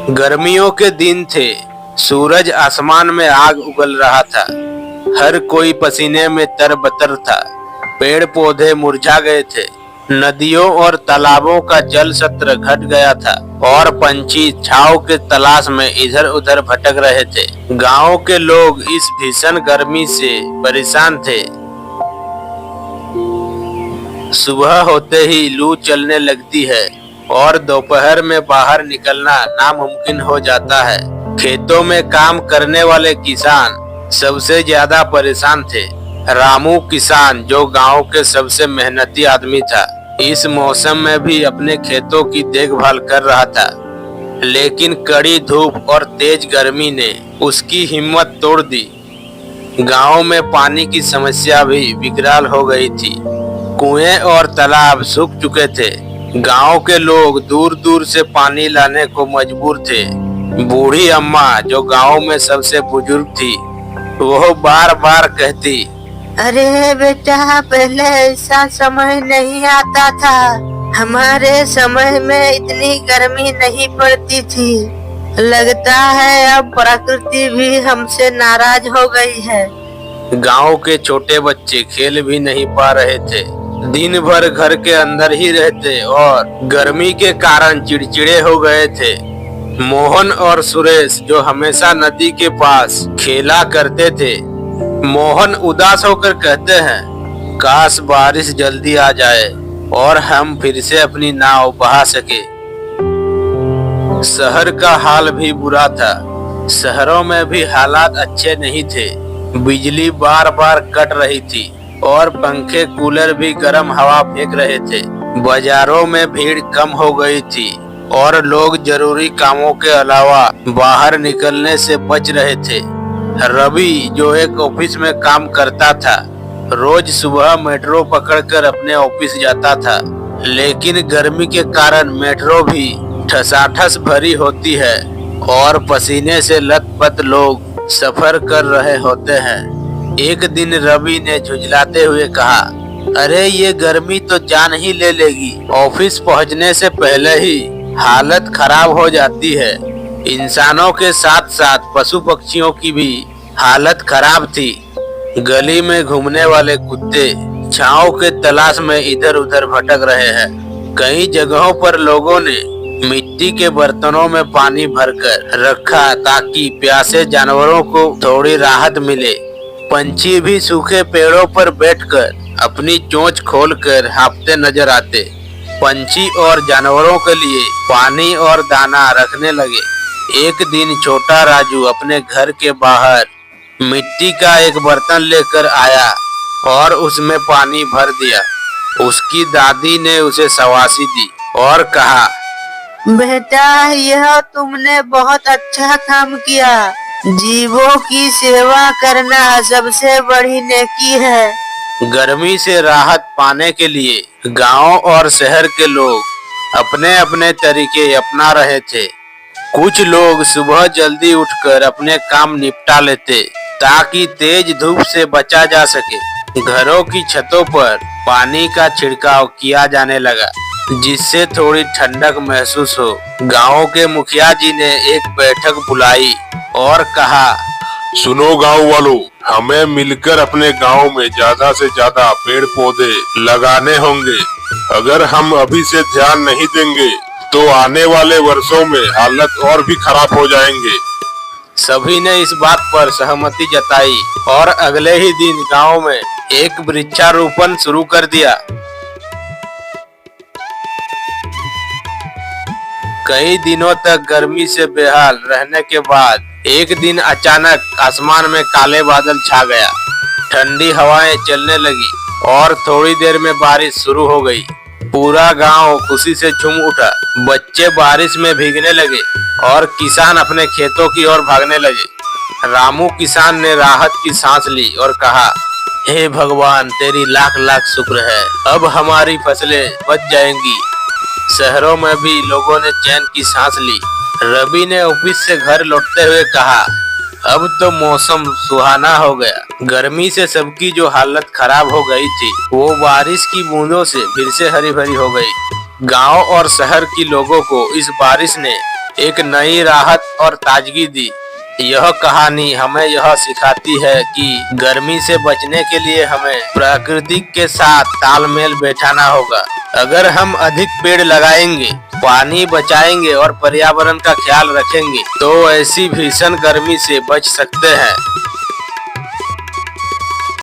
गर्मियों के दिन थे। सूरज आसमान में आग उगल रहा था। हर कोई पसीने में तरबतर था। पेड़ पौधे मुरझा गए थे। नदियों और तालाबों का जल स्तर घट गया था और पंछी छांव के तलाश में इधर उधर भटक रहे थे। गांव के लोग इस भीषण गर्मी से परेशान थे। सुबह होते ही लू चलने लगती है और दोपहर में बाहर निकलना नामुमकिन हो जाता है। खेतों में काम करने वाले किसान सबसे ज्यादा परेशान थे। रामू किसान, जो गांव के सबसे मेहनती आदमी था, इस मौसम में भी अपने खेतों की देखभाल कर रहा था। लेकिन कड़ी धूप और तेज गर्मी ने उसकी हिम्मत तोड़ दी। गांव में पानी की समस्या भी विकराल हो गई थी। कुएं और तालाब सूख चुके थे। गांव के लोग दूर दूर से पानी लाने को मजबूर थे। बूढ़ी अम्मा, जो गांव में सबसे बुजुर्ग थी, वो बार बार कहती, अरे बेटा, पहले ऐसा समय नहीं आता था। हमारे समय में इतनी गर्मी नहीं पड़ती थी। लगता है अब प्रकृति भी हमसे नाराज हो गई है। गांव के छोटे बच्चे खेल भी नहीं पा रहे थे। दिन भर घर के अंदर ही रहते और गर्मी के कारण चिड़चिड़े हो गए थे। मोहन और सुरेश, जो हमेशा नदी के पास खेला करते थे, मोहन उदास होकर कहते हैं, काश बारिश जल्दी आ जाए और हम फिर से अपनी नाव बहा सके। शहर का हाल भी बुरा था। शहरों में भी हालात अच्छे नहीं थे। बिजली बार बार कट रही थी और पंखे कूलर भी गर्म हवा फेंक रहे थे। बाजारों में भीड़ कम हो गई थी और लोग जरूरी कामों के अलावा बाहर निकलने से बच रहे थे। रवि, जो एक ऑफिस में काम करता था, रोज सुबह मेट्रो पकड़कर अपने ऑफिस जाता था। लेकिन गर्मी के कारण मेट्रो भी ठसाठस भरी होती है और पसीने से लथपथ लोग सफर कर रहे होते हैं। एक दिन रवि ने झुंझलाते हुए कहा, अरे ये गर्मी तो जान ही ले लेगी। ऑफिस पहुंचने से पहले ही हालत खराब हो जाती है। इंसानों के साथ साथ पशु पक्षियों की भी हालत खराब थी। गली में घूमने वाले कुत्ते छांव के तलाश में इधर उधर भटक रहे हैं। कई जगहों पर लोगों ने मिट्टी के बर्तनों में पानी भरकर रखा ताकि प्यासे जानवरों को थोड़ी राहत मिले। पंछी भी सूखे पेड़ों पर बैठकर अपनी चोंच खोलकर हाँफते नजर आते। पंछी और जानवरों के लिए पानी और दाना रखने लगे। एक दिन छोटा राजू अपने घर के बाहर मिट्टी का एक बर्तन लेकर आया और उसमें पानी भर दिया। उसकी दादी ने उसे शाबाशी दी और कहा, बेटा, यह तुमने बहुत अच्छा काम किया। जीवों की सेवा करना सबसे बड़ी नेकी है। गर्मी से राहत पाने के लिए गांव और शहर के लोग अपने अपने तरीके अपना रहे थे। कुछ लोग सुबह जल्दी उठकर अपने काम निपटा लेते ताकि तेज धूप से बचा जा सके। घरों की छतों पर पानी का छिड़काव किया जाने लगा, जिससे थोड़ी ठंडक महसूस हो। गांव के मुखिया जी ने एक बैठक बुलाई और कहा, सुनो गांव वालों, हमें मिलकर अपने गांव में ज्यादा से ज्यादा पेड़ पौधे लगाने होंगे। अगर हम अभी से ध्यान नहीं देंगे तो आने वाले वर्षों में हालत और भी खराब हो जाएंगे। सभी ने इस बात पर सहमति जताई और अगले ही दिन गांव में एक वृक्षारोपण शुरू कर दिया। कई दिनों तक गर्मी से बेहाल रहने के बाद एक दिन अचानक आसमान में काले बादल छा गया। ठंडी हवाएं चलने लगी और थोड़ी देर में बारिश शुरू हो गई। पूरा गांव खुशी से झूम उठा। बच्चे बारिश में भीगने लगे और किसान अपने खेतों की ओर भागने लगे। रामू किसान ने राहत की सांस ली और कहा, हे भगवान, तेरी लाख लाख शुक्र है, अब हमारी फसलें बच जाएंगी। शहरों में भी लोगों ने चैन की सांस ली। रवि ने ऑफिस से घर लौटते हुए कहा, अब तो मौसम सुहाना हो गया। गर्मी से सबकी जो हालत खराब हो गई थी, वो बारिश की बूंदों से फिर से हरी भरी हो गई। गांव और शहर के लोगों को इस बारिश ने एक नई राहत और ताजगी दी। यह कहानी हमें यह सिखाती है कि गर्मी से बचने के लिए हमें प्रकृति के साथ तालमेल बैठाना होगा। अगर हम अधिक पेड़ लगाएंगे, पानी बचाएंगे और पर्यावरण का ख्याल रखेंगे तो ऐसी भीषण गर्मी से बच सकते हैं।